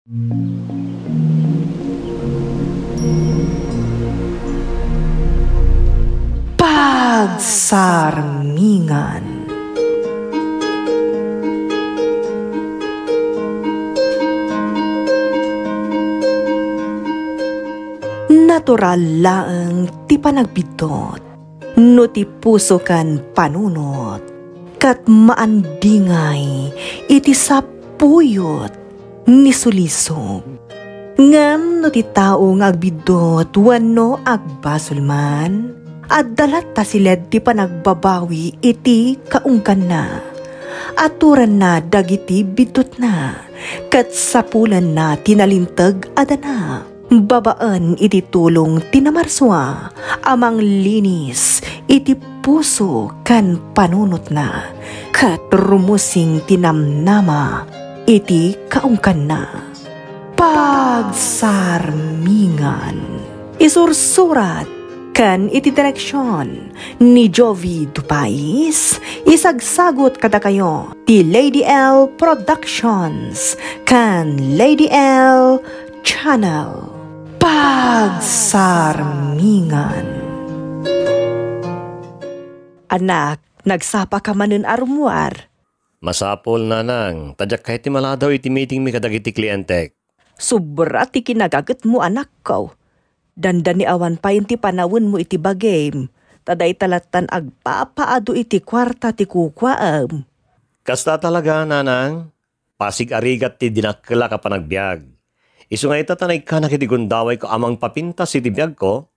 Pagsarmingan. Natural laeng ti panagbitot, no ti puso kan panunot, kat maandingay iti sapuyot ni sulisog. Ngam no ti tao nga agbidot wano agbasulman, at dalat ta siled ti panagbabawi iti kaungkan na. Aturan na dagiti bidot na, kat sapulan na tinalintag adana. Babaan iti tulong tinamarswa, amang linis iti puso kan panunot na, kat rumusing tinamnama iti kaungkan na. Pagsarmingan. Isursurat kan iti direksyon ni Jovi Dupais, isagsagot kada kayo ti Lady L Productions kan Lady L Channel. Pagsarmingan. Anak, nagsapa ka manen armuar. Masapol nanang, tadyak kahit maladaw iti meeting mi kadag iti klientek. Sobra ti kinagagat mo anak ko. Dandan ni awan pa inti panawin mo iti bagay. Taday talatan agpapaado iti kwarta ti kukwaam. Kasta talaga nanang, pasig arigat ti dinakla ka panagbiag. Isu nga itatanay ka nakitigundaway ko amang papintas iti biyag ko,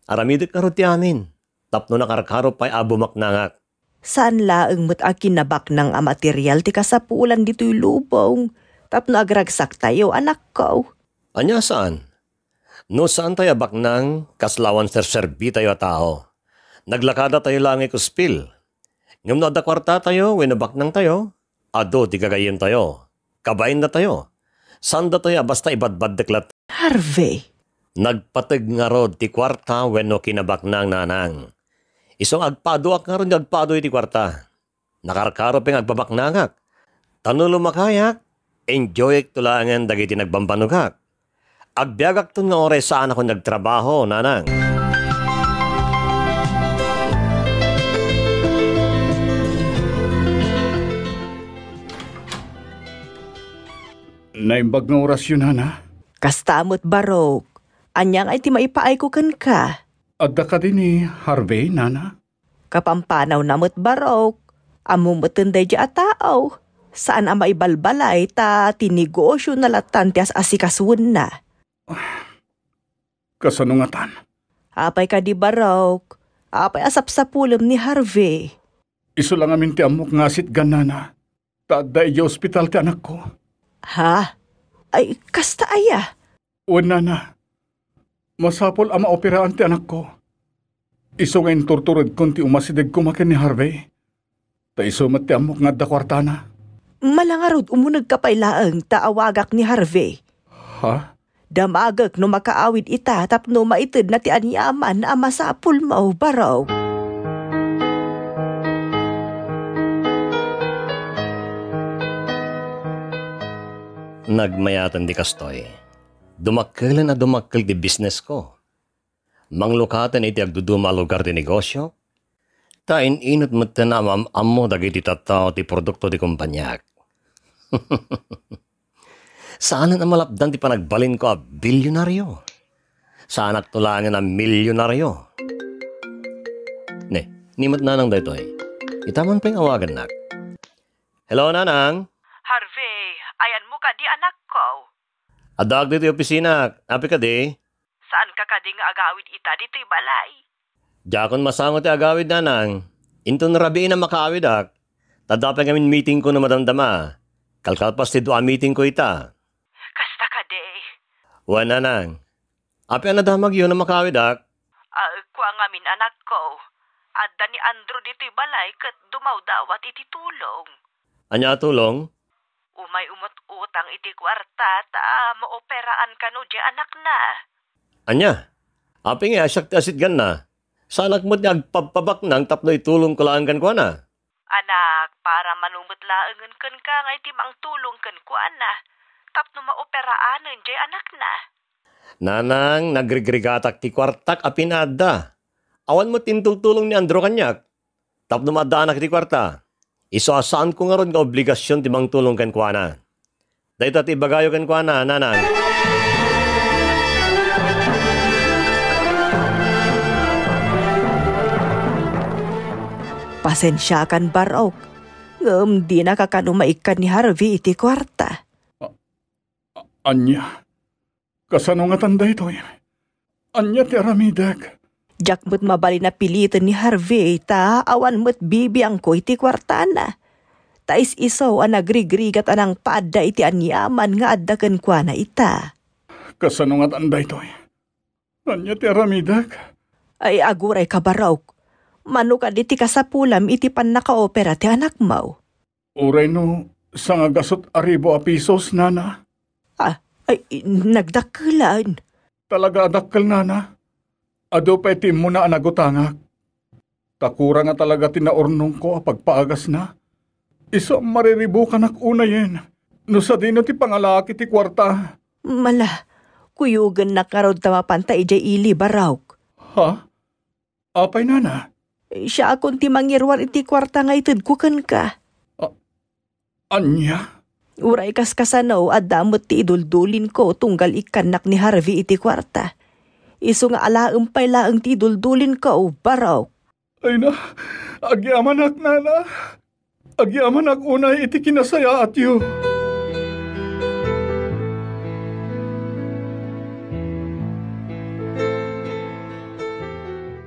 aramidit ka ti amin. Tapno nakarkaro pa'y abumak nangak. Saan laeng mo't akinabak ng material ti kasapulan dito'y lubong? Tapno agragsak tayo, anak ko. Anya saan? No saan tayo abak ng kaslawan serserbi tayo tao? Naglakada tayo lang ikuspil. Ngam na da kwarta tayo, winabak nang tayo. Ado, di kagayin tayo. Kabayin na tayo. Sanda tayo basta ibadbad deklat. Harvey. Nagpatag nga rod ti kwarta wenno kinabak nang nanang. Isong agpado ak nga rod agpado iti kwarta. Nakarkaro ping agbabak nangak. Tanulo makayak, enjoy ek tulangan dagiti nagbambanugak. Agbiagak ton nga ore saan ako nagtrabaho, nanang. Naimbag nga orasyon, Hana. Kastamot barok. Anyang ay ti maipaay ko kan ka. Adda ka din ni Harvey, Nana. Kapampanaw namot barok. Amumutunday di atao. Saan ang maibalbalay ta tinegosyo na latan ti asikasuan na. Kasanungatan. Apay ka di barok. Apay asapsapulam ni Harvey. Iso lang amin ti amok ngasit ganana. Taadda iya ospital ti anak ko. Ha? Ay, kasta aya. Wan, Nana. Masapol ama operaan ti anak ko. Iso ngayon torturad kon ti umasidig kumakin ni Harvey. Ta iso mat ti amok nga da kwartana. Malangarod umunag kapailaang taawagak ni Harvey. Ha? Damagak no makaawid ita tapno maitid na ti anyaman na masapul mo baraw. Nagmayatan di kastoy. Dumakkel na dumakkel di business ko. Manglukatan iti agduduma lugar di negosyo. Tain inot mo tanamam amo dagiti tattao ti produkto di kumpanyak. Saan na malapdan ti panagbalin ko a bilyonaryo? Saan agtulangan a milyonaryo? Ne, nimot nanang daytoy. Itaman pa yung awagan nak. Hello, nanang. Harvey, ayan mo ka di anak ko. Adag dito yung opisina. Api ka di? Saan ka di nga agawid ita dito'y balay? Jakon masangot ti agawid nanang. Inton rabiin na makaawid ak. Tadapay ngamin meeting ko na madamdama. Kalkalpas ti doa meeting ko ita. Kasta ka di. Wan nanang. Api ang nadamag yun na makaawid ak. Kuha ngamin anak ko. Adda ni Andrew dito'y balay kat dumaw dawat iti tulong. Anya tulong? Umay umot-utang iti kwarta ta maoperaan ka no di anak na. Anya? Api nga asyak ti asit gan na. Sanak mo't niya agpapabak nang tapno itulong ko lang kan ko na. Anak, para manumot laangan kan ka nga iti mang tulong kan ko na. tapno maoperaanan jay anak na. Nanang, nagrigrigatak ti kwartak a pinada. Awan mo tintultulong ni Andro kanyak. Tapno madaanak ti kwarta. Iso asaan ko nga ron nga obligasyon ti bang tulong kan kwa na. Dahito ti bagayo kan kwa na, nanang. Pasensya kan Barok. Di nakakanumaikan ni Harvey iti kwarta. Anya, kasano nga tanda ito eh? Anya ti aramidag. Jak mo't mabali na pilitan ni Harvey ta awan mo't bibiyang ko iti kwarta na. Tais iso ang nagrigrigat anang paada iti anyaman nga addaken kwa na ita. Kasano nga tanda ito eh? Anya ti aramidag. Ay aguray ka Barok. Manukad iti kasapulam iti pan nakaopera ti anak mo. Uray no, sa nga gasot aribo a pisos, nana. Ay, nagdakilan. Talaga adakkel, nana. Ado pa iti mo na anagutangak. Takura nga talaga tinaurnong ko pagpaagas na. Iso mariribo ka nakunayin. No sa dino ti pangalaki ti kwarta. Mala, kuyugan na karod tamapantay jay ili Barok. Ha? Apay, nana? Siya akong ti mangirwar iti kwarta nga itid kukan ka. Anya? Uray kas kasanaw at damot ti iduldulin ko tunggal ikanak ni Harvey iti kwarta. Iso nga alaumpay laang ti iduldulin ko, Barok. Ay na, agyaman ak, nana. Agyaman ak unay iti kinasaya at yu.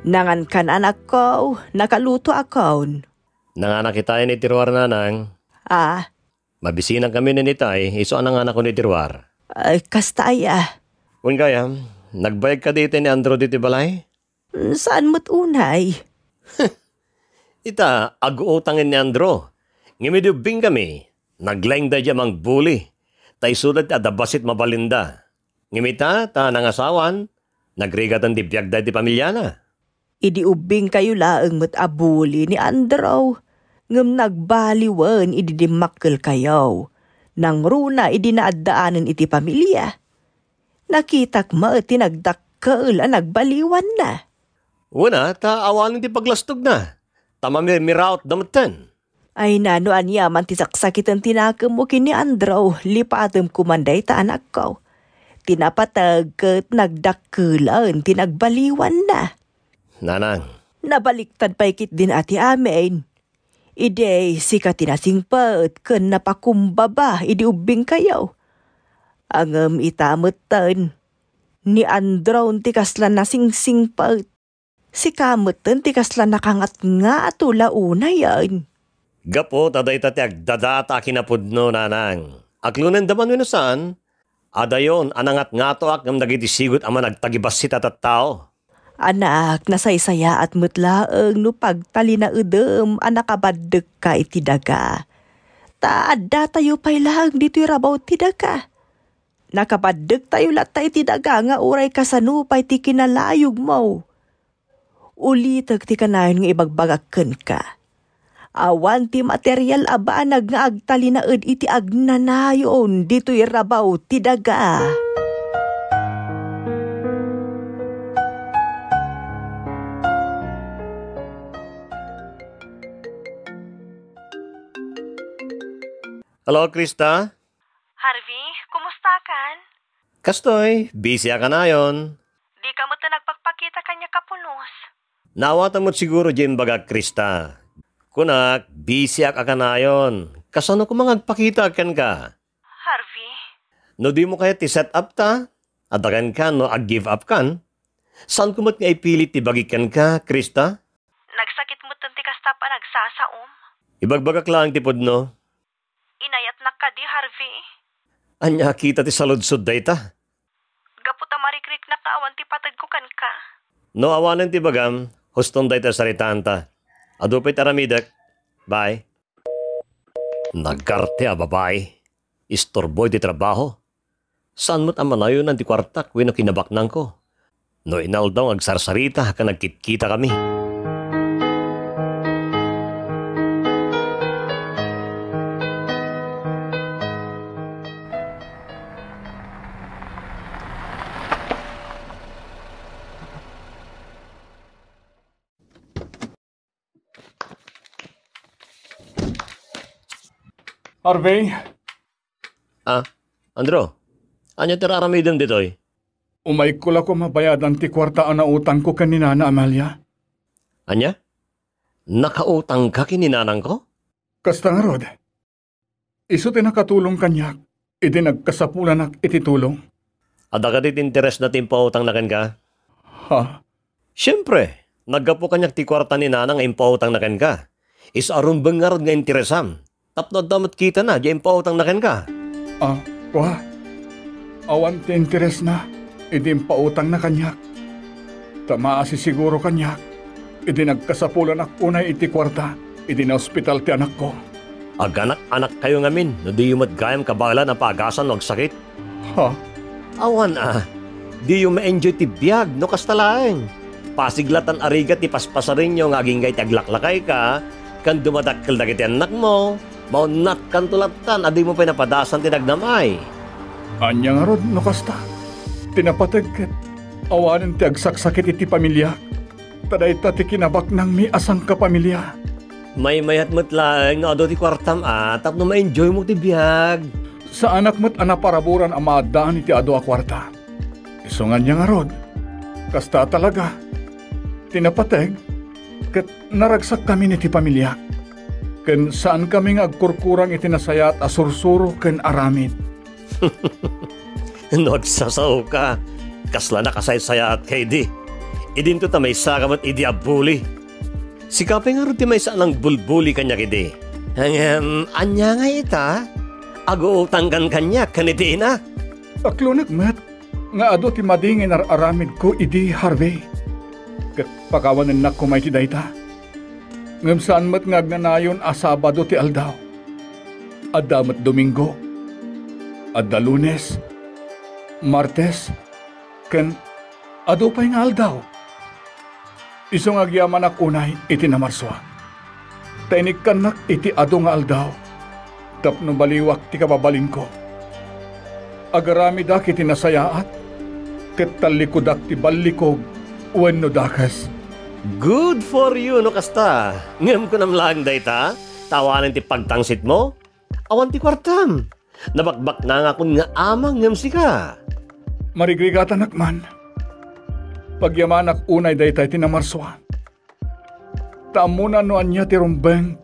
Nangan kan anak ko, nakaluto akon. Nanganak kita ni Tirwar, nanang. Mabisinan kami ni Nitay, iso ang nanganak ko ni Tirwar. Kasta aya. Kung kaya, nagbayag ka dito ni Andro dito balay? Saan mo't unay? Ita, aguutangin ni Andro. Ngimidubing kami, naglaing da dya mang buli. Tay sulat adabasit mabalinda. Ngimita, ta nangasawan, nagrigatan di biyag da di pamilya na. Idi ubing kayo laang mo't abuli ni Andro. Ngam nagbaliwan idi dimakkel kayo. Nang runa idi naadaanan iti pamilya. Nakitak ma iti nagdakkel ang nagbaliwan na. Una, ta awanin ti paglastog na. Tamamiraot damatan. Ay nano anyaman ti saksakitan tinakam mo kini Andro. Lipatem kumanday ta anak ko. Tinapatag kat nagdakkelan tinagbaliwan na. Nanang. Nabaliktad pa ikit din ati amin. Ide, sika tinasingpat, kan napakumbaba, idi ubing kayo. Angam itamutan, ni Andron ti kaslan nasingsingpat. Sikamutan ti kaslan nakangat nga atula una yan. Gapo, taday tati agdadata kinapudno, nanang. Aklunan daman wino saan? Adayon, anangat nga to ak ng nagitisigot ama nagtagibasit at tao. Anak, nasaysaya at mutlaang no pagtali na udem, anakabadek ka iti daga. Taada tayo pa'y lang dito'y rabaw ti daga. Nakabadek tayo lata iti daga nga uray kasanupay ti kinalayog mo. Ulitag ti kanayon nga ibagbagakken ka. Awan ti material abanag nga agtali na iti agnanayon dito'y rabaw ti daga. Hello, Krista? Harvey, kumusta kan? Kastoy, busy ka na yon. Di ka mo nagpagpakita kanya kapulos. Nawata mo't siguro dyan baga, Krista. Kunak, busy ka na yon. Kasano ko magpakita kan ka? Harvey? No di mo kaya ti set up ta? Adagan ka no ag-give up kan? Saan kumot nga ipilit ti bagikan ka, Krista? Nagsakit mo tanti kasta pa nagsasaom. Ibagbagak lang tipod no? Inayat na ka di, Harvey. Anya kita ti saludsod dayta. Gaputa marikrik na kaawan ti patag ko kan ka. No awanan ti bagam, hustong dayta saritanta. Adupit aramidak. Bye. Nagkarte a babae. Istorboy ti trabaho. Saan mo't amanayon ang ti kwartak wino kinabaknang ko? No inaldaw agsarsarita ka nagkitkita kami. Harvey, Ah, Andro, anya tiraramidem ditoy? umay ko ko mabayadan ti kwartaan na utang ko kanina na Amalia. Anya? Nakautang ka kininanang ko? Kasta nga rod, iso tinakatulong kanyak, iti nagkasapulan ak iti tulong. Ada ka dit interes na timpautang na kan ka? Ha? Siyempre, naggapo kanyak ti kwarta ni nanang nga impautang na kan ka. Is aron bengarod nga interesam. Tapno damat kita na, di impautang na kan ka. Ah, kuha. Awan ti interes na, iti pautang na kanyak. Tamaasi siguro kanyak, iti nagkasapulan ak unay iti kwarta, iti na ospital ti anak ko. Aganak-anak kayo ngamin, no di yung matgayam kabala na paagasan o sakit. Ha? Awan di yung ma-enjoy ti biyag, no kastalaeng. Pasiglatan arigat ti paspasarin nyo nga aging aglaklakay ka, kan dumadakkel dagiti anak mo, maunat kan tulatan, adi mo pinapadasan ti nagnamay. Anya nga rod, no kasta. Tinapatag ket, awanin ti agsaksakit iti pamilya. Taday ta ti kinabak ng mi asang ka pamilya. May mayat matlaeng nga ado ti kwartam tapno ma-enjoy mo ti biyag. Sa anak mo't anaparaburan ang maadaan iti ado a kwarta. Isungan niya nga rod. Kasta talaga. Tinapateg, ket naragsak kami niti pamilya. Ken saan kami nga agkurkurang iti nasaya at asursuro ken aramid. Nagsasaw ka. Kasla na kasaysaya at kay di. Idinto ta may sakamat idi abuli. Sikapin nga rin ti may saan ang bulbuli kanya kidi. Anya nga ita? Aguutanggan kanya kaniti na. Aklunak met, nga ado ti madingin aramid ko idi Harvey. Ket pakawanan na kumay ti dayta. Ngem saan met nga agnanayon a Sabado ti aldaw. Adda met Domingo. Adda Lunes. Martes. Ken ado pa'y nga aldaw. Isong agyaman ak unay iti na Marswa. Tainig kanak iti ado nga aldaw. Tapno baliwak ti kababalin ko. Agarami dak iti nasayaat. Ket talikodak ti balikog wenno dakas. Good for you, no kasta. Ngam ko namlang dayta, tawanan ti pagtangsit mo. Awan ti kwartam. Nabakbak na nga kun nga amang ngam sika. Marigrigatan akman. Pagyamanak unay daytay ti na Marswa. Taamunan no anya ti rumbeng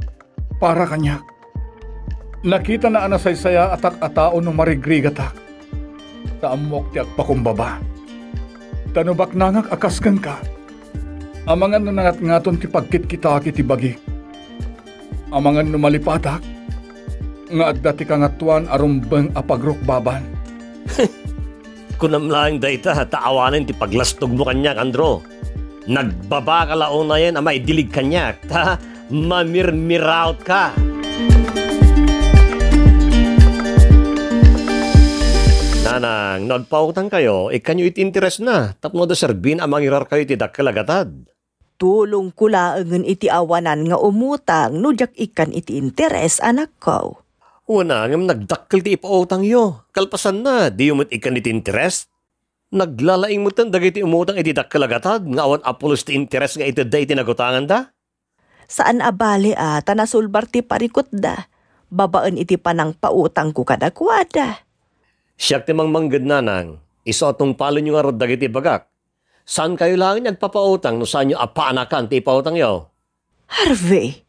para kanyak. Nakita na anasaysaya atak atao no marigrigatak. Taamok ti agpakumbaba. Tanubak nangak akaskan ka. Amangan no nangat-ngaton ti pagkit-kita ti bagi. Amangan no malipatak. Nga adda ti kangatuan arumbeng apagrukbaban. Kunamlang dayta, taawanan ti paglastog mo kanyak, Andro. Nagbaba ka laon na yan, ama idilig kanyak. Ta, mamir-miraut ka. Nanang, nagpautang kayo, ikanyo iti interes na. Tapno da serbin amang irar kayo ti dakkalagatad. Tulong kulaangan iti awanan nga umutang no jak ikan iti interes anak ko. Una ngam nagdakkel ti ipautang yo. Kalpasan na, di umot ikan iti interest. Naglalaing mo tan dagiti umutang iti dakkalagatad nga awan apulos ti interest nga iti day tinagutangan da. Saan abali tanasulbar ti parikot da. Babaan iti panang pautang ko kadakwada. Siyak ti mangmanggad nanang, iso atong palo nyo nga rod dagiti bagak. Saan kayo lang nagpapautang no saan nyo apaanakan ti ipautang yo? Harvey,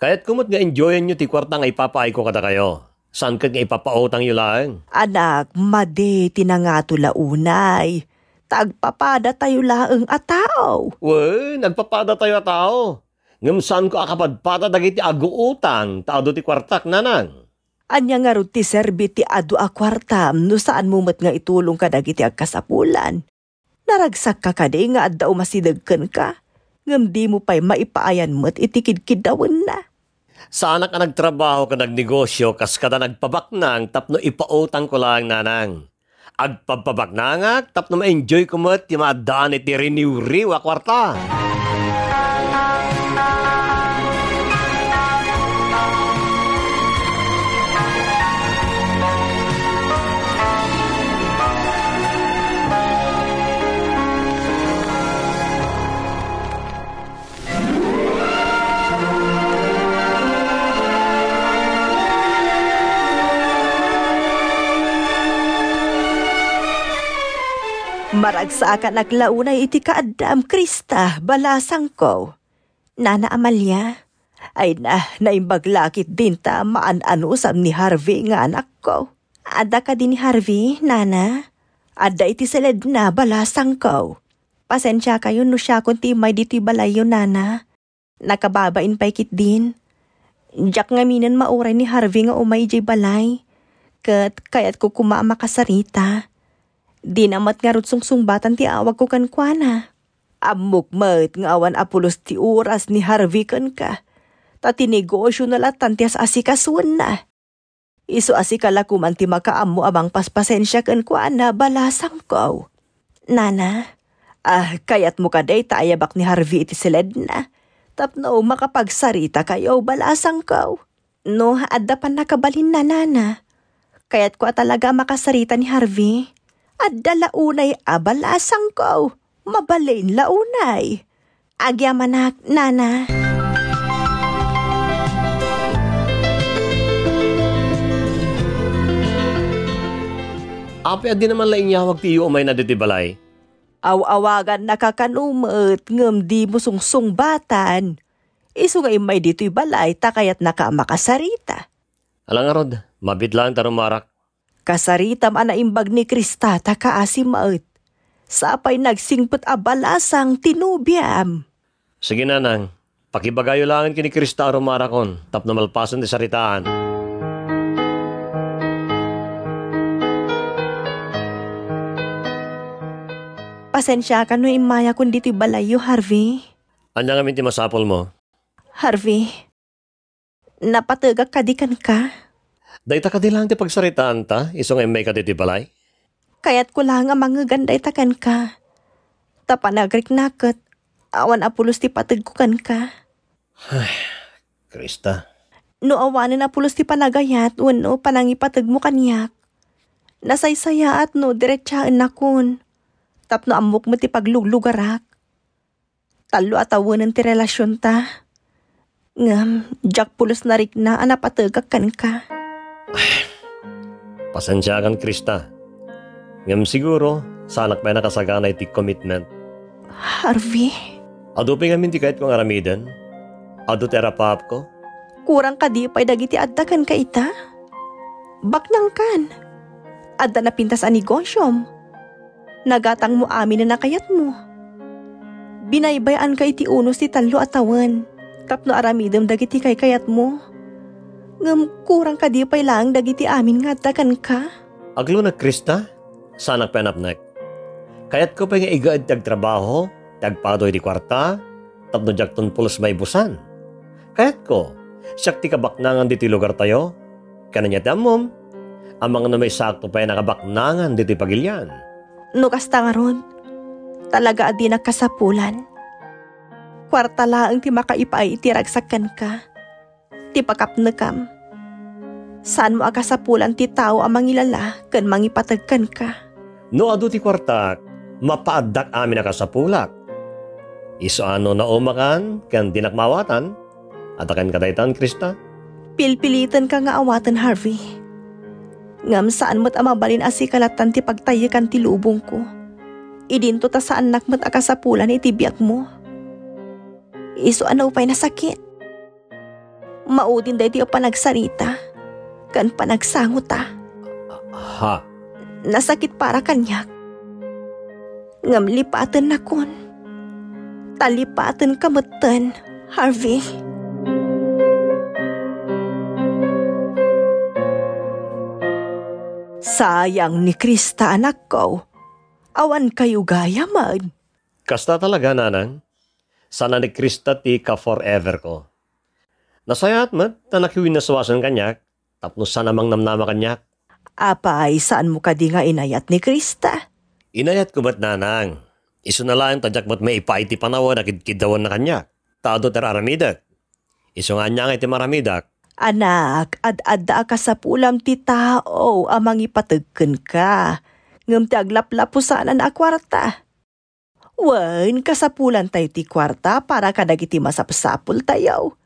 Kaya't kumot nga enjoyan nyo ti kwarta nga ipapaay ko kada kayo. Saan ka nga ipapautang nyo lang? anak, made tinangato launay. Tagpapada tayo laeng atao. Uy, nagpapada tayo tao. Ngam saan ko akapadpada dagiti aguutang, taado ti kwartak nanang. Anya nga ro ti serbi ti adu a kwartam no saan mo met nga itulong ka dagiti agkasapulan. Naragsak ka kade nga adda umasidagken ka. Ngam di mo pa'y maipaayan mo't itikid-kid dawen na. Sa anak ka nagtrabaho ka nagnegosyo, kas kada nagpabaknang, tapno ipautang ko lang nanang. Agpababaknangak, tapno ma-enjoy ko mo't ti maadaan iti riniw-riw a kwarta. Maragsa ka naglaunay iti kaadam, Krista, balasang ko. Nana Amalia, ay naimbaglakit din ta maan-anusam ni Harvey nga anak ko. Ada ka din ni Harvey, Nana? Ada iti seled na balasang ko. Pasensya kayo no siya kung timay dito balayo, Nana. Nakababain pa ikit din. Diyak nga minan mauray ni Harvey nga umay jay balay. Kaya't ko kumaama kasarita. Di namat nga rutsong-sungbatan ti awag ko kankwana. Amukmat nga awan apulos ti oras ni Harvey kan ka. Tatinegosyo na latan ti asikasun na. Iso asikala kuman ti makaammo abang paspasensya kankwana balasang ko. Nana, kayat mo kaday taayabak ni Harvey iti siled na. Tapno makapagsarita kayo balasang ko. No, adda pa nakabalin na, Nana. Kaya't ko talaga makasarita ni Harvey. Adda launay balasang ko. Mabalin launay. Agyamanak, Nana. Api adi naman laing yawag ti iyo umay na diti balay. Aw-awagan nakakanumot ngem di mo sungsungbatan. Isu nga imay dito'y balay takayat nakamakasarita. Alang nga rod, mabit lang tarumarak. Kasaritam anaimbag ni Krista takaasim maet. Sapay nagsingpet balasang tinubiam. Sige nanang, pakibagayo langin kini Krista arumarakon, tapno malpasan ti saritaan. Pasensya ka no imaya kung dito'y balayo, Harvey. Anya nga minti masapol mo? Harvey, napatagak kadikan ka? Dahita ka di lang ti pagsaritaan ta, isong may ka diti balay? Kaya't ko lang nga mga ganday takan ka. Tapanagrik nakat, awan apulos ti patag ko kan ka. Ay, Krista. No awanin apulos ti panagayat, wano panangipatag mo kanyak. Nasaysaya at no diretsaan na kun. Tapno amok mo ti pagluglugarak. Talo at awanan ti relasyon ta. Ngam, jak pulos na rik na anapatagak kan ka. Pasensya kan, Krista. Ngam siguro, sanak pa nakasaganay ti commitment. Harvey? Ado pa nga minti kahit kong aramidan? Ado terapap ko? Kurang ka di pa'y dagiti addakan ka ita? Baknang kan. Adda na pintas a negosyom. Nagatang mo amin na nakayat mo. Binaybayan ka iti unos ti talo at tawan. Tapno aramidam dagiti kay kayat mo. Ngam kurang ka di pa'y lang dagiti amin nga addakan ka. Aglo na, Krista? Sanak penapnek. Kayat ko pa nga igaad tagtrabaho, tagpadoy di kwarta, tapno jakton pulos may busan. Kayat ko, siyak ti kabaknangan diti lugar tayo. Kananya tamom, ang mga na may sakto pa nakabaknangan diti pagilyan. No kasta nga ron, talaga adi nakasapulan. Kwarta laang ti makaipay iti ragsakan ka. Ti pakapnekam. Saan mo akasapulan ti tao ang mangilala kan mangipatagkan ka. No adu ti kwartak, mapaadak amin nakasapulak. Iso ano na umakan, kan dinakmawatan, atakan kadaytan, Krista? Pilpilitan ka nga awatan, Harvey. Ngam saan mo't amabalin asikalatan ti pagtayakan ti lubong ko. Idinto ta saan nakmat akasapulan iti biyak mo. Iso ano pa'y nasakit. Maudin dahi ti o panagsarita. Kan panagsangot ta. Ha? Nasakit para kanyak. Ngam lipatan na kun. Talipatan kamutan, Harvey. Sayang ni Krista anak ko. Awan kayo gayaman. Kasta talaga, nanang. Sana ni Krista ti ka forever ko. Nasayat mat, tanakiwin na sawasan kanyak, tapno sana mang namnama kanyak. Apay, saan mo ka di nga inayat ni Krista? Inayat ko ba't, nanang? Iso na lang tadyak ba't may ipaiti panawa na kidkidawan na kanyak. Tado ter aramidak. Iso nga niya nga iti maramidak. Anak, ad-adda ka sa pulam ti tao amang ipatagken ka. Ngam ti aglaplapusanan a kwarta. Wen, kasapulan tayo ti kwarta para kadagiti masapsapul tayo.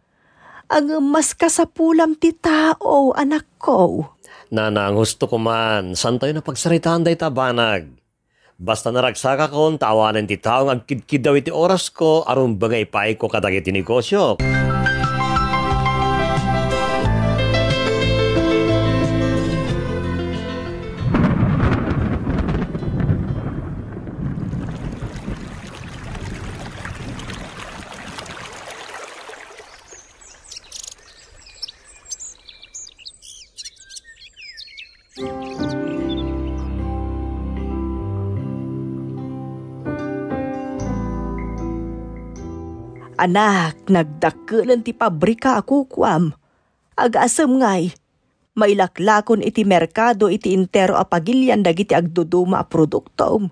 Ang mas kasapulam ti tao, anak ko. Nanang, gusto ko man, saan tayo na pagsaritaan day tabanag? Basta naragsaka ko, tawanan ti taong agkidkid daw iti oras ko, aron bagay pay ko kadagiti negosyo. Anak, nagdakelan ti pabrika ako kuam.Ag-asam ngay, may laklakon iti merkado iti intero a pagilyan dagiti agduduma a produkto.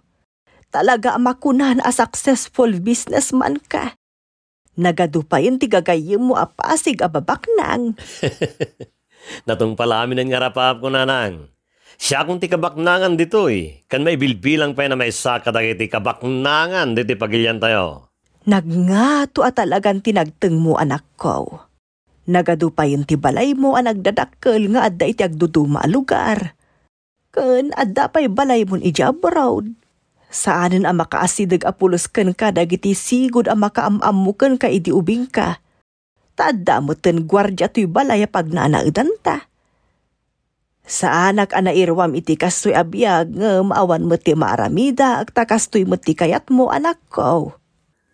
Talaga makunan a successful businessman ka. Nagadupayin ti gagayim mo a pasig a babaknang. Natong palamin ang ngarapap ko, nanang. Siya kung ti kabaknangan dito Kan may bilbilang pa na may saka dagiti kabaknangan diti pagilyan tayo. Nagngato a talagang tinagteng mo anak ko. Nagadupayin ti balay mo a nagdadakkel nga adda iti agduduma a lugar. Ken adda pay balay mon iti abroad. Saanen a makaasidag a pulos ken ka dagiti sigud a makaamam mo ken ka iti ubing ka. Tadda mo ten gwardya to'y balay a pagnanaedan ta. Sa anak a nairwam iti kastoy abiyag nga maawan mo ti maaramida ag takastoy mo ti kayat mo anak ko.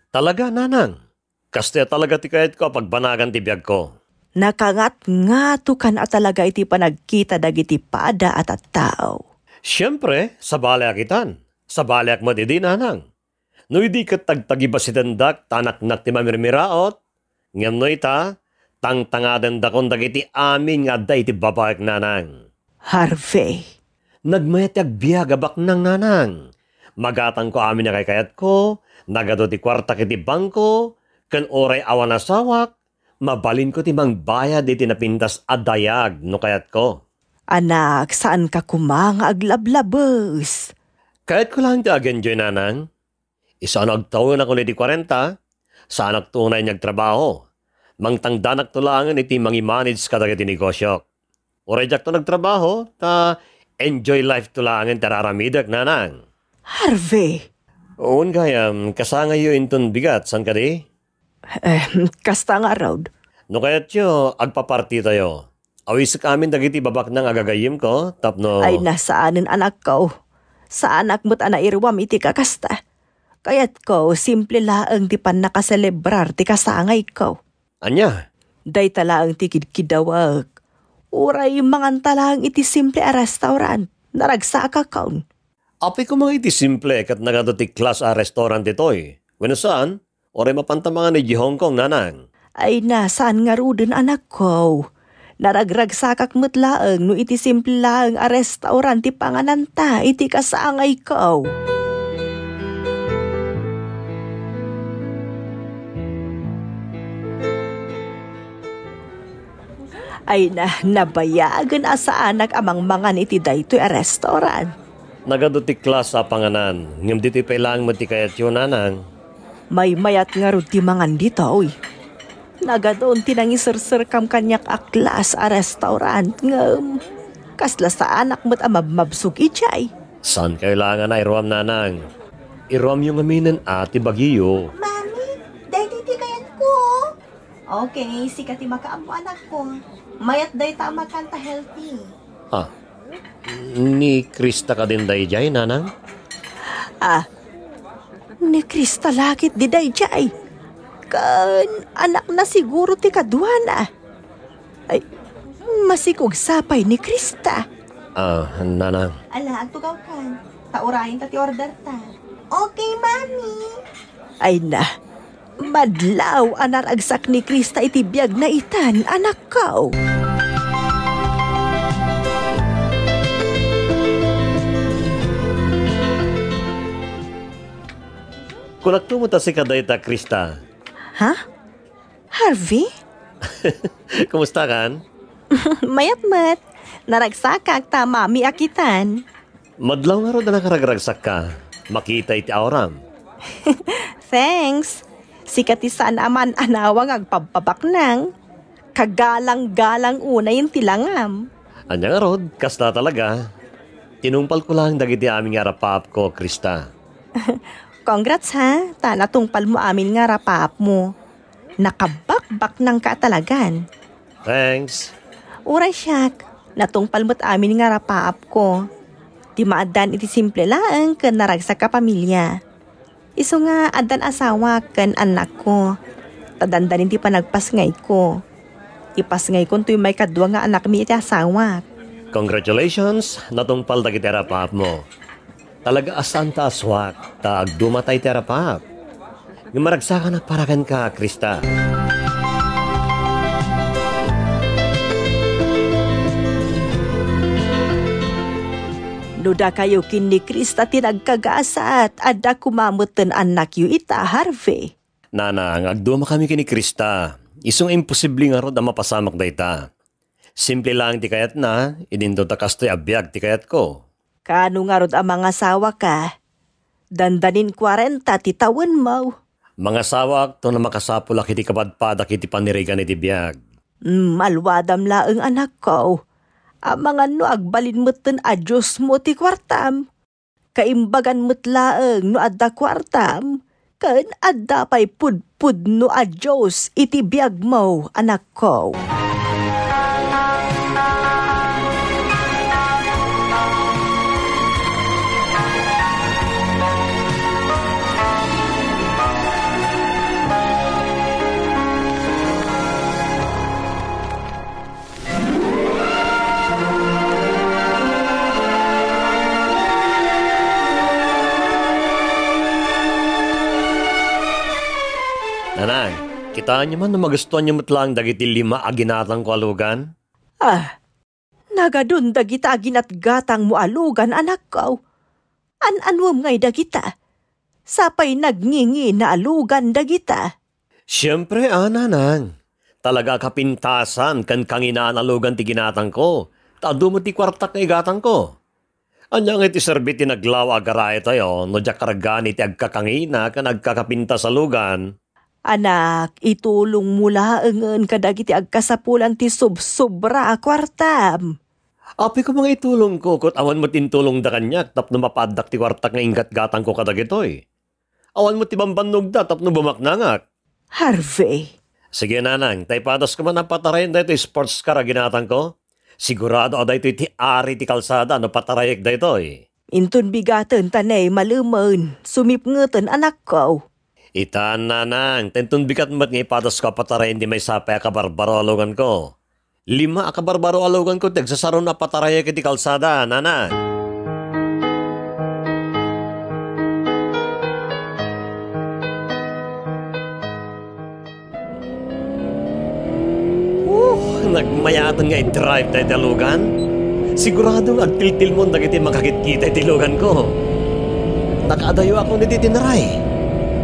Talaga, nanang. Kaste talaga ti kayat ko pagbanagan ti biyag ko. Nakangat-ngato kan a talaga iti panagkita dagiti pada at tao. Siyempre, sa balay akitan. Sa balay ak matidi, nanang. No hindi ka tagtagiba si tendak, tanak-nak ti mamirmiraot. Ngam no ita, tang-tangadan dakon dagiti amin nga da iti babayak, nanang. Harvey. Nagmayat biyag abak ng nanang. Magatang ko amin na kayat ko, nagado ti kwarta kiti bangko, kan oray awan asawak, mabalin ko ti mangbaya di tinapintas adayag no kayat ko. Anak, saan ka kumanga aglablabos? Kayat ko lang ti agenjoy, nanang. Isa nagtawin ako ni ti 40, saan tunay niyag trabaho. Mangtangdanak tulangan iti mangimanage kadagiti negosyo. Oray jak to nagtrabaho, ta enjoy life tulangan tararamidak, nanang. Harvey. Oon gayam, kasangayo inton bigat, san ka di? Kasta nga road. No kayat yo, agpaparti tayo. Awisik amin dagiti babak nang agagayim ko, tapno... Ay nasaanin anak ko. Sa anak mo't anairwam iti kakasta. Kayat ko, simple laang di pan nakaselebrar ti kasangay ko. Anya? Day talaang ti kidkidawag. Uray mangantalang iti simple a restaurant. Naragsaka kaun. Api ko mga iti simple kat nagadotik class a restaurant ito'y. Wano saan? Oray mapantamangan ni Hong Kong, nanang. Ay nasaan nga rudin anak ko. Naragragsakak mo't laang no iti simple laang a restaurant ti pangananta iti kasangay ko. Ay nabayagan asa anak amang mangan iti daytoy a restaurant. Nagadotik class a panganan. Ngam diti pailang mo ti kayat yun, nanang. May mayat nga ro ti mangan dito, oy. Nagadoon tinangisir-sir kam kanyak aklas a restaurant ngam. Kasla sa anak mo't amabmabsug ichay. San kailangan na iruam, nanang? Iruam yung aminin ati bagiyo. Mami, day titi kayat ko. Okay, sikati makaampo anak ko. Mayat day tama kanta healthy. Ni Krista ka din day jay, nanang? Ni Krista lakit di day jay. Kan anak na siguro ti kadwana. Ay, masikog sapay ni Krista. Nanang. Ala, agtugaw kan. Taurahin ta ti order ta. Okay, mami. Ay madlaw anak agsak ni Krista iti biyag na itan, anak ko. Kunak tumuta si kadayta, Krista. Ha? Harvey? Kumusta kan? Mayat-mat. Naragsakak ta mami akitan. Madlaw nga ro na nakaragragsak ka. Makita iti auram. Thanks. Sikati saan aman anawang agpababaknang. Kagalang-galang una yung tilangam. Anya nga rod, kasta talaga. Tinungpal ko lang dagiti aming arapap ko, Krista. Congrats ha, natungpal mo amin nga rapap mo. Nakabakbak ng katalagan. Thanks. Uray siyak, natungpal mo't amin nga rapap ko. Di maadan iti simple lang kan naragsak ka pamilya. Iso nga adan asawa kan anak ko. Tadandanin ti panagpasngay ko. Ipasngay ko tuy may kadwa nga anak mi iti asawa. Congratulations, natungpal dagiti arapap mo. Talaga asan ta aswak, taag dumatay ti arapap. Nga maragsakan na paragan ka, Krista. Nuda kayo kin ni Krista tinagkagaasat adda kumamutan anak yu ita, Harvey. Nanang, agduma kami kini Krista. Isong imposible nga ro da mapasamak da ita. Simple lang ti kayat na, idinto ta kastoy abiyag ti kayat ko. Kano nga rod ang mga sawa ka? Dandanin 40 ti tawen mo. Mga sawak to na makasapula kiti kapadpada kiti panirigan iti biyag. Malwadam laeng anak ko. Ang mga no agbalin mo't adyos mo ti kwartam. Kaimbagan mo't laeng no adda kwartam. Kan adda pa'y pudpud no adyos iti biyag mo, anak ko. Nanay, kitaan niyo man na magustuhan niyo matlang dagiti 5 aginatang ko alugan? Nagadun dagita ginatgatang mo alugan, anak ko. An-anwam ngay dagita. Sapay nagngingi na alugan dagita. Siyempre, nanang. Talaga kapintasan kan kanginaan alugan ti ginatang ko. Tado mo ti kwartak na igatang ko. Anyang iti serbiti naglaw agaray tayo, no diya karagani ti agkakangina kan agkakapintas alugan. Anak, itulong mula engen kadagiti agkasapulan ti subra kwartam. Api ko mga itulong ko, kot awan mo tintulong da kanyak, tapno mapadak ti kwartak nga ingat-gatang ko kadagitoy. Awan mo ti bambannog da, tapno bumaknangak. Harvey. Sige nanang, taypadas ko man ang patarayan da ito sports car ginatang ko. Sigurado da ito iti ari ti kalsada no patarayek da itoy. Intun bigatan tanay maluman, sumipngutan anak ko. Itaan nanang, tentun bigat mat nga ipadas ko patarayan di may sapay akabarbaro alugan ko. 5 akabarbaro alugan ko, tagsasaro na patarayek iti kalsada, nanang. Nagmayatan nga i-drive tayo talugan. Siguradong agtiltil mo nagiti makakit-kita itilugan ko. Nakadayo ako ni titinaray.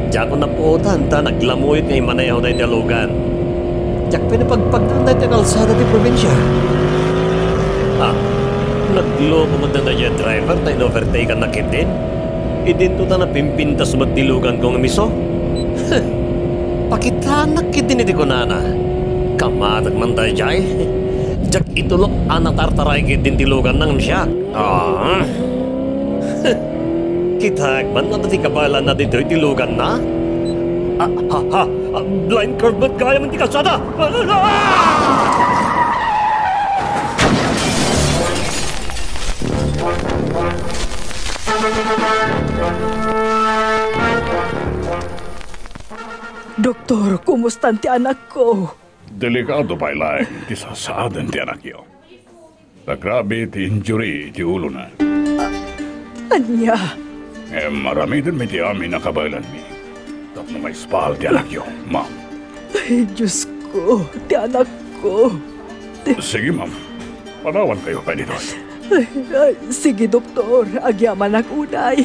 Diyak ko napuutan ta naglamuyot nga imanayaw tayo talugan. Diyak pinapagpagdan tayo kalsada ti probinsya. Nagloko mo na tayo driver tayo na-overtake ang nakitin. Idinto ta na pimpintas mo tilugan kong miso. Pakitanak kitin iti ko nana. Kamatag man tayo jay. Jak itulok anatartaray kitin tilugan ng siya. Kitag man na ti kabala na dito tilugan na? Blind curve ba't kaya man ti kalsada? Doktor, kumusta ti anak ko? Delikado pa ilaing ti sasaadan ti anak yo. Nagrabe ti injury ti ulo na. Anya? Marami din may ti amin nakabalan mi. Tapno may spal ti anak yo, ma'am. Ay, Diyos ko, ti anak ko. Sige, ma'am. Panawan kayo pa dito. Sige, doktor, agyaman ak unay.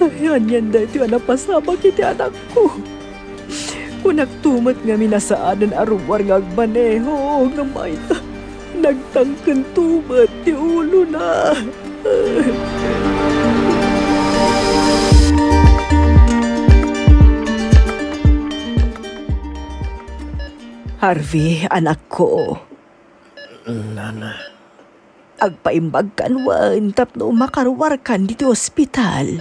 Ay, anyan da ito anak pasabak iti anak ko. Kung nagtumat nga minasaanan arumwar nga agmaneho, nga may nagtangkan tumat ti ulo na. Harvey, anak ko. Nana. Agpaimbag kanwan tapno makarwar kan dito ospital.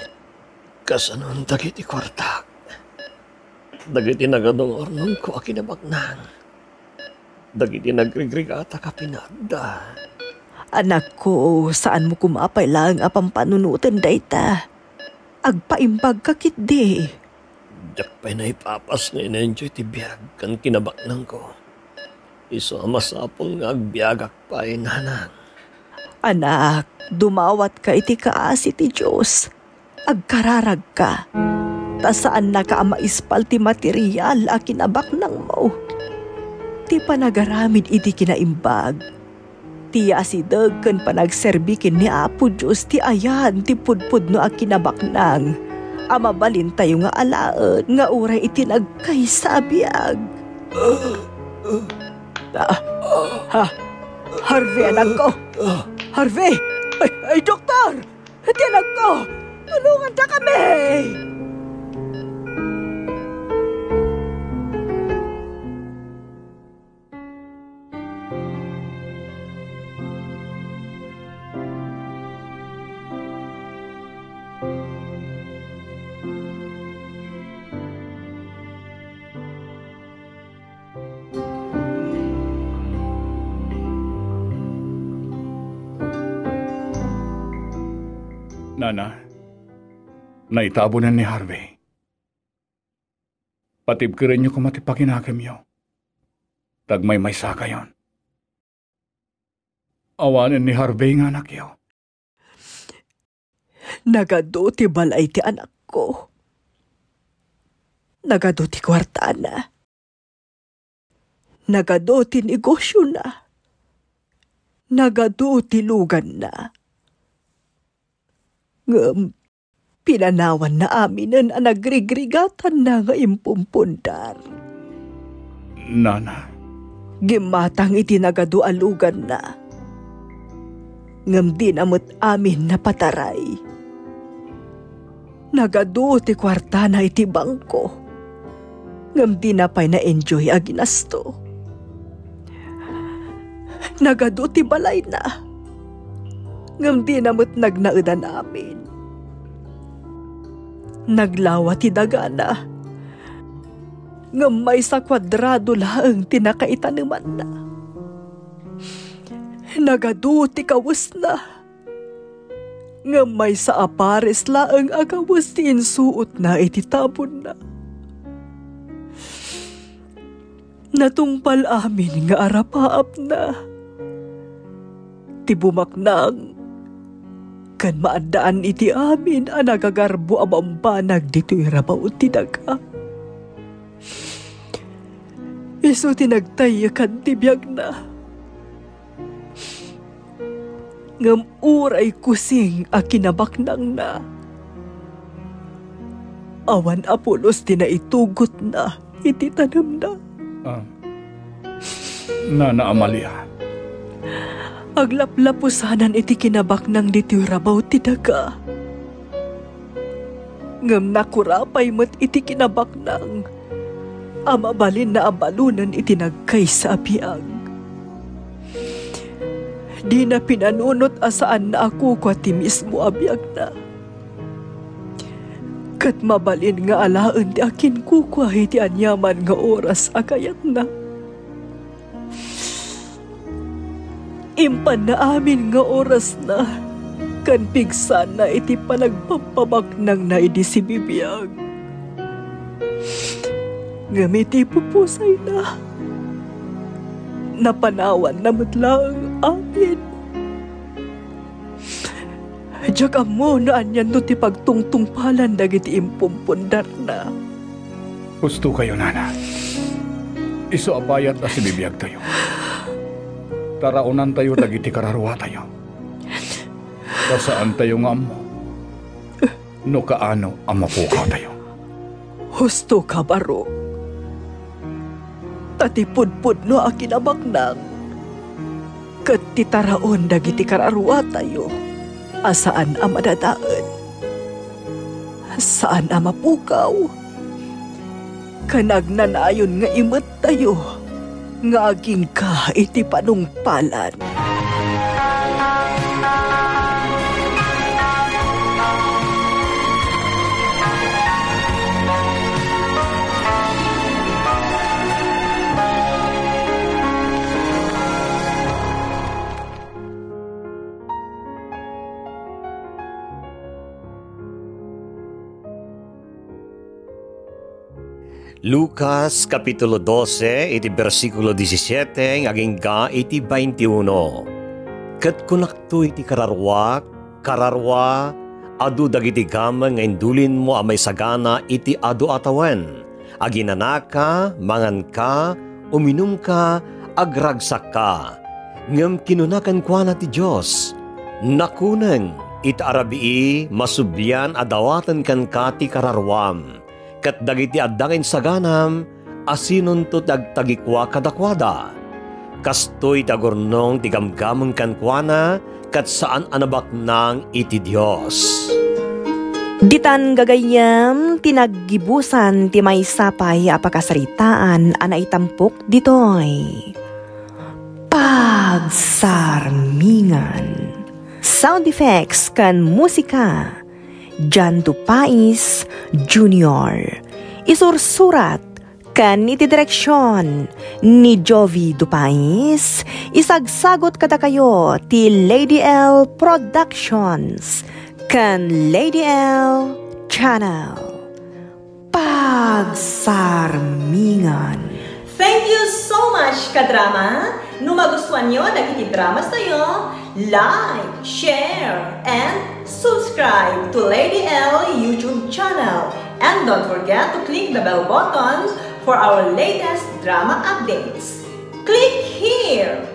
Kasanon dagiti kwarta. Dagiti nagadong ornong ko akinabaknang. Dagiti nagrigregata ka pinada. Anak ko, saan mo kumapay lang apang panunutan dayta? Agpaimbag ka kitdi. Diyak pa'y na ipapas nga ina-enjoy ti biyag kan kinabaknang ko. Iso masapong nga agbiagak pa'y nanang. Anak, dumawat ka iti kaasi ti Diyos. Agkararag ka. Ta saan na ka maispal ti material a kinabaknang mo. Ti panagaramid iti kinaimbag. Ti asidag kan panagserbikin ni Apo Diyos ti ayan ti pudpud no a kinabaknang. Amabalin tayo nga alaan nga uray iti nagkaisabiag. Harvey, anak ko! Harvey! Ay, doktor! Iti anak ko! Tulungan ta kami! Nana, naitabo na ni Harvey. Patibkirin niyo kung matipakinakim niyo. Tagmay may saka yon. Awanin ni Harvey nga anak yo. Nagado ti balay ti anak ko. Nagado ti kwarta na. Nagado ti negosyo na. Nagado ti lugan na. Pinanawan na amin ang nagrigrigatan na nga impumpundar. Nana. Gimatang itinagado alugan na. Ngam di namot amin na pataray. Nagado ti kwarta na iti bangko. Ngam di na pa'y na-enjoy a ginasto. Nagado ti balay na. Ngam di namot nagnaudan amin. Naglawa ti dagana. Ngam may sa kwadrado laang tinakaitanuman na. Nagadu ti kawus na. Ngam may sa apares laang agawus ti insuot na iti tabon na. Natungpal amin nga arapaap na. Ti bumaknang. Kan maandaan iti amin ang nagagarbo abambanag dito'y rabaw ti daga. Iso tinagtayakan ti biyag na. Ngam uray kusing a kinabaknang na. Awan apulos ti naitugot na iti tanam na. Nana Amalia. Aglaplapusanan iti kinabaknang dito'y rabaw ti daga. Ngam nakurapay met iti kinabaknang. Amabalin na abalunan iti nagkaysa abiyag. Di na pinanunot asaan na ako kwa ti mismo abiyag na. Kat mabalin nga alaan ti akin kukwa iti anyaman nga oras akayat na. Impan na amin nga oras na, kan pigsan na iti panagpapabaknang na iti si bibiyag. Ngamiti pupusay na. Napanawan na matlang amin. Diyak mo na anyan no ti pagtungtungpalan dagiti impumpundar na. Gusto kayo, Nana. Iso abayat na si bibiyag tayo. Taraunan tayo dagiti kararwa tayo. Kasaan tayo nga mo? No kaano ang mapukaw tayo? Husto ka baro. Tatipudpud no akinabaknang. Kat titaraon dagiti kararwa tayo. Asaan ang madadaan? Saan ang mapukaw? Kanagnanayon nga imat tayo. Nga aging ka iti panungpalan. Lucas Kapitulo 12, iti versikulo 17, aging ga iti 21. Kat kunakto iti kararwa, adu dagiti gamang nga indulin mo amay sagana iti adu atawan. Aginanaka, mangan ka, uminom ka, agragsak ka. Ngam kinunakan kwa na ti Diyos. Nakunang, iti arabii, masubyan adawatan kan ka ti kararwam. Kat dagiti addangin saganam, asinon to dagtagikwa kadakwada. Kastoy tagurnong tigamgamang kankwana, kat saan anabak nang iti Diyos. Ditan gagayam, tinaggibusan ti may sapay apakasaritaan ana itampok ditoy. Pagsarmingan. Sound effects kan musika. Jan Tupais Jr. Isursurat kan iti direksyon ni Jovi Tupais. Isagsagot kada kayo ti Lady L Productions kan Lady L Channel. Pagsarmingan. Thank you so much, kadrama! No magustuhan nyo dagiti dramas tayo, like, share, and subscribe to Lady L YouTube channel. And don't forget to click the bell button for our latest drama updates. Click here!